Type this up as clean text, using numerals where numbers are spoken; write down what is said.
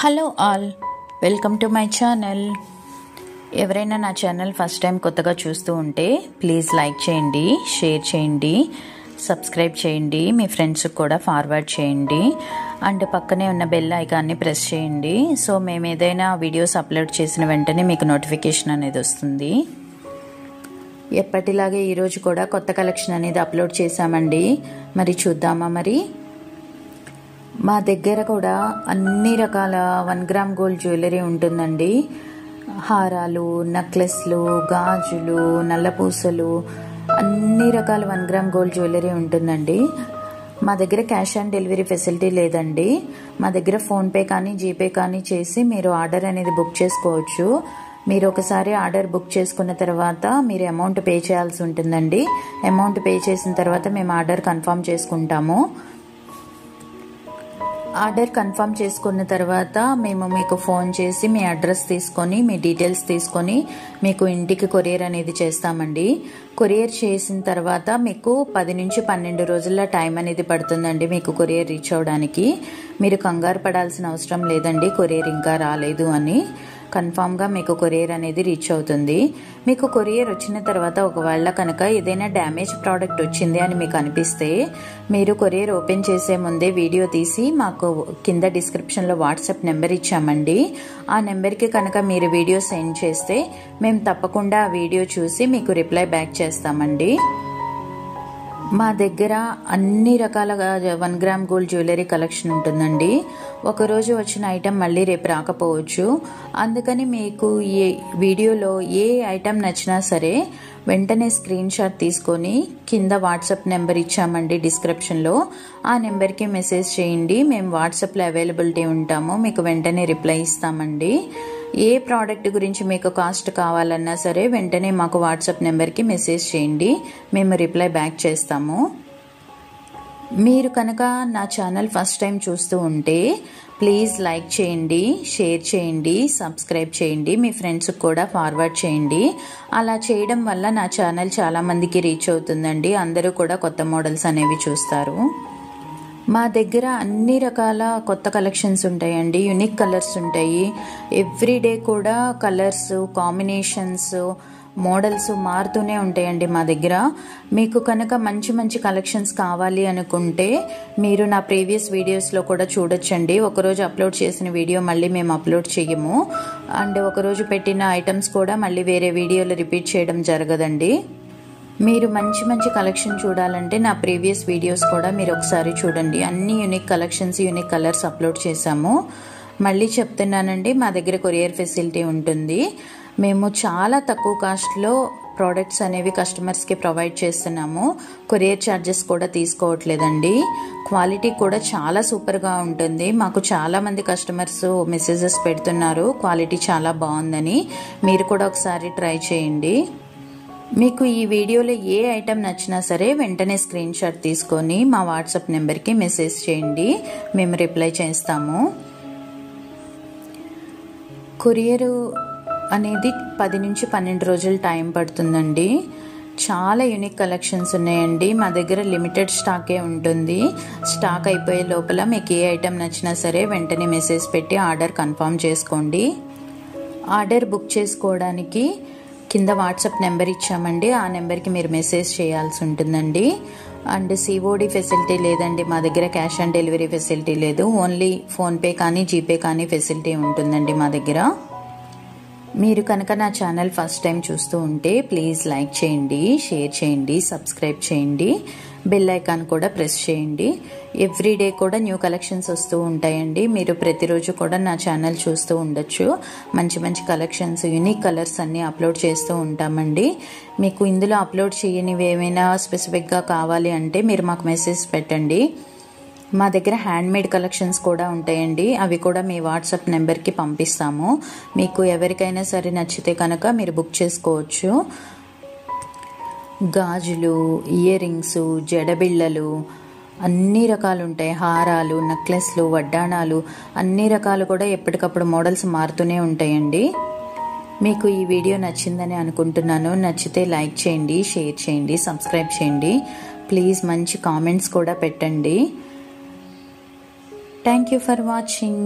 Hello all, welcome to my channel. ఎవరైనా నా channel first time కొత్తగా చూస్తూ ఉంటే ప్లీజ్ లైక్ చేయండి, షేర్ చేయండి, సబ్స్క్రైబ్ చేయండి, మీ ఫ్రెండ్స్కి కూడా ఫార్వర్డ్ చేయండి అండ్ పక్కనే ఉన్న బెల్ ఐకాన్ని ప్రెస్ చేయండి. సో మేము ఏదైనా వీడియోస్ అప్లోడ్ చేసిన వెంటనే మీకు నోటిఫికేషన్ అనేది వస్తుంది. ఎప్పటిలాగే ఈరోజు కూడా కొత్త కలెక్షన్ అనేది అప్లోడ్ చేశామండి. మరి చూద్దామా? మరి మా దగ్గర కూడా అన్ని రకాల 1 గ్రామ్ గోల్డ్ జ్యువెలరీ ఉంటుందండి. హారాలు, నెక్లెస్లు, గాజులు, నల్లపూసలు, అన్ని రకాల 1 గ్రామ్ గోల్డ్ జ్యువెలరీ ఉంటుందండి. మా దగ్గర క్యాష్ ఆన్ డెలివరీ ఫెసిలిటీ లేదండి. మా దగ్గర ఫోన్పే కానీ జీపే కానీ చేసి మీరు ఆర్డర్ అనేది బుక్ చేసుకోవచ్చు. మీరు ఒకసారి ఆర్డర్ బుక్ చేసుకున్న తర్వాత మీరు అమౌంట్ పే చేయాల్సి ఉంటుందండి. అమౌంట్ పే చేసిన తర్వాత మేము ఆర్డర్ కన్ఫర్మ్ చేసుకుంటాము. ఆర్డర్ కన్ఫర్మ్ చేసుకున్న తర్వాత మేము మీకు ఫోన్ చేసి మీ అడ్రస్ తీసుకొని మీ డీటెయిల్స్ తీసుకొని మీకు ఇంటికి కొరియర్ అనేది చేస్తామండి. కొరియర్ చేసిన తర్వాత మీకు 10 నుంచి 12 రోజుల టైం అనేది పడుతుందండి మీకు కొరియర్ రీచ్ అవడానికి. మీరు కంగారు పడాల్సిన అవసరం లేదండి కొరియర్ ఇంకా రాలేదు అని. కన్ఫామ్గా మీకు కొరియర్ అనేది రీచ్ అవుతుంది. మీకు కొరియర్ వచ్చిన తర్వాత ఒకవేళ కనుక ఏదైనా డ్యామేజ్ ప్రోడక్ట్ వచ్చింది అని మీకు అనిపిస్తే మీరు కొరియర్ ఓపెన్ చేసే ముందే వీడియో తీసి మాకు కింద డిస్క్రిప్షన్లో వాట్సాప్ నెంబర్ ఇచ్చామండి. ఆ నెంబర్కి కనుక మీరు వీడియో సెండ్ చేస్తే మేము తప్పకుండా ఆ వీడియో చూసి మీకు రిప్లై బ్యాక్ చేస్తామండి. మా దగ్గర అన్ని రకాల 1 గ్రామ్ గోల్డ్ జ్యువెలరీ కలెక్షన్ ఉంటుందండి. ఒకరోజు వచ్చిన ఐటెం మళ్ళీ రేపు రాకపోవచ్చు. అందుకని మీకు ఈ వీడియోలో ఏ ఐటెం నచ్చినా సరే వెంటనే స్క్రీన్ షాట్ తీసుకొని కింద వాట్సాప్ నెంబర్ ఇచ్చామండి డిస్క్రిప్షన్లో. ఆ నెంబర్కి మెసేజ్ చేయండి. మేము వాట్సాప్లో అవైలబిలిటీ ఉంటాము. మీకు వెంటనే రిప్లై ఇస్తామండి. ఏ ప్రోడక్ట్ గురించి మీకు కాస్ట్ కావాలన్నా సరే వెంటనే మాకు వాట్సాప్ నెంబర్కి మెసేజ్ చేయండి. మేము రిప్లై బ్యాక్ చేస్తాము. మీరు కనుక నా ఛానల్ ఫస్ట్ టైం చూస్తూ ఉంటే ప్లీజ్ లైక్ చేయండి, షేర్ చేయండి, సబ్స్క్రైబ్ చేయండి, మీ ఫ్రెండ్స్కి కూడా ఫార్వర్డ్ చేయండి. అలా చేయడం వల్ల నా ఛానల్ చాలామందికి రీచ్ అవుతుందండి. అందరూ కూడా కొత్త మోడల్స్ అనేవి చూస్తారు. మా దగ్గర అన్ని రకాల కొత్త కలెక్షన్స్ ఉంటాయండి. యూనిక్ కలర్స్ ఉంటాయి. ఎవ్రీడే కూడా కలర్స్, కాంబినేషన్స్, మోడల్స్ మారుతూనే ఉంటాయండి మా దగ్గర. మీకు కనుక మంచి మంచి కలెక్షన్స్ కావాలి అనుకుంటే మీరు నా ప్రీవియస్ వీడియోస్లో కూడా చూడొచ్చండి. ఒకరోజు అప్లోడ్ చేసిన వీడియో మళ్ళీ మేము అప్లోడ్ చేయము. అండ్ ఒకరోజు పెట్టిన ఐటమ్స్ కూడా మళ్ళీ వేరే వీడియోలో రిపీట్ చేయడం జరగదండి. మీరు మంచి మంచి కలెక్షన్ చూడాలంటే నా ప్రీవియస్ వీడియోస్ కూడా మీరు ఒకసారి చూడండి. అన్ని unique collections, unique colours upload చేశాము. మళ్ళీ చెప్తున్నానండి, మా దగ్గర కొరియర్ ఫెసిలిటీ ఉంటుంది. మేము చాలా తక్కువ కాస్ట్లో ప్రోడక్ట్స్ అనేవి కస్టమర్స్కి ప్రొవైడ్ చేస్తున్నాము. కొరియర్ ఛార్జెస్ కూడా తీసుకోవట్లేదండి. క్వాలిటీ కూడా చాలా సూపర్గా ఉంటుంది. మాకు చాలామంది కస్టమర్స్ మెసేజెస్ పెడుతున్నారు క్వాలిటీ చాలా బాగుందని. మీరు కూడా ఒకసారి ట్రై చేయండి. మీకు ఈ వీడియోలో ఏ ఐటెం నచ్చినా సరే వెంటనే స్క్రీన్ షాట్ తీసుకొని మా వాట్సాప్ నెంబర్కి మెసేజ్ చేయండి. మేము రిప్లై చేస్తాము. కొరియర్ అనేది 10 నుంచి 12 రోజులు టైం పడుతుందండి. చాలా యూనిక్ కలెక్షన్స్ ఉన్నాయండి. మా దగ్గర లిమిటెడ్ స్టాకే ఉంటుంది. స్టాక్ అయిపోయే లోపల మీకు ఏ ఐటెం నచ్చినా సరే వెంటనే మెసేజ్ పెట్టి ఆర్డర్ కన్ఫర్మ్ చేసుకోండి. ఆర్డర్ బుక్ చేసుకోవడానికి కింద వాట్సాప్ నెంబర్ ఇచ్చామండి. ఆ నెంబర్కి మీరు మెసేజ్ చేయాల్సి ఉంటుందండి. అండ్ సిఓడి ఫెసిలిటీ లేదండి మా దగ్గర. క్యాష్ ఆన్ డెలివరీ ఫెసిలిటీ లేదు. ఓన్లీ ఫోన్పే కానీ జీపే కానీ ఫెసిలిటీ ఉంటుందండి మా దగ్గర. మీరు కనుక నా ఛానల్ ఫస్ట్ టైం చూస్తూ ఉంటే ప్లీజ్ లైక్ చేయండి, షేర్ చేయండి, సబ్స్క్రైబ్ చేయండి, బెల్ ఐకాన్ కూడా ప్రెస్ చేయండి. ఎవ్రీడే కూడా న్యూ కలెక్షన్స్ వస్తూ ఉంటాయండి. మీరు ప్రతిరోజు కూడా నా ఛానల్ చూస్తూ ఉండొచ్చు. మంచి మంచి కలెక్షన్స్, యూనిక్ కలర్స్ అన్నీ అప్లోడ్ చేస్తూ ఉంటామండి. మీకు ఇందులో అప్లోడ్ చేయనివి ఏమైనా స్పెసిఫిక్గా కావాలి అంటే మీరు మాకు మెసేజ్ పెట్టండి. మా దగ్గర హ్యాండ్మేడ్ కలెక్షన్స్ కూడా ఉంటాయండి. అవి కూడా మీ వాట్సాప్ నెంబర్కి పంపిస్తాము. మీకు ఎవరికైనా సరే నచ్చితే కనుక మీరు బుక్ చేసుకోవచ్చు. గాజులు, ఇయర్ రింగ్స్, జడబిళ్ళలు అన్ని రకాలు ఉంటాయి. హారాలు, నెక్లెస్లు, వడ్డాణాలు అన్ని రకాలు కూడా ఎప్పటికప్పుడు మోడల్స్ మారుతూనే ఉంటాయండి. మీకు ఈ వీడియో నచ్చిందని అనుకుంటున్నాను. నచ్చితే లైక్ చేయండి, షేర్ చేయండి, సబ్స్క్రైబ్ చేయండి. ప్లీజ్ మంచి కామెంట్స్ కూడా పెట్టండి. Thank you for watching.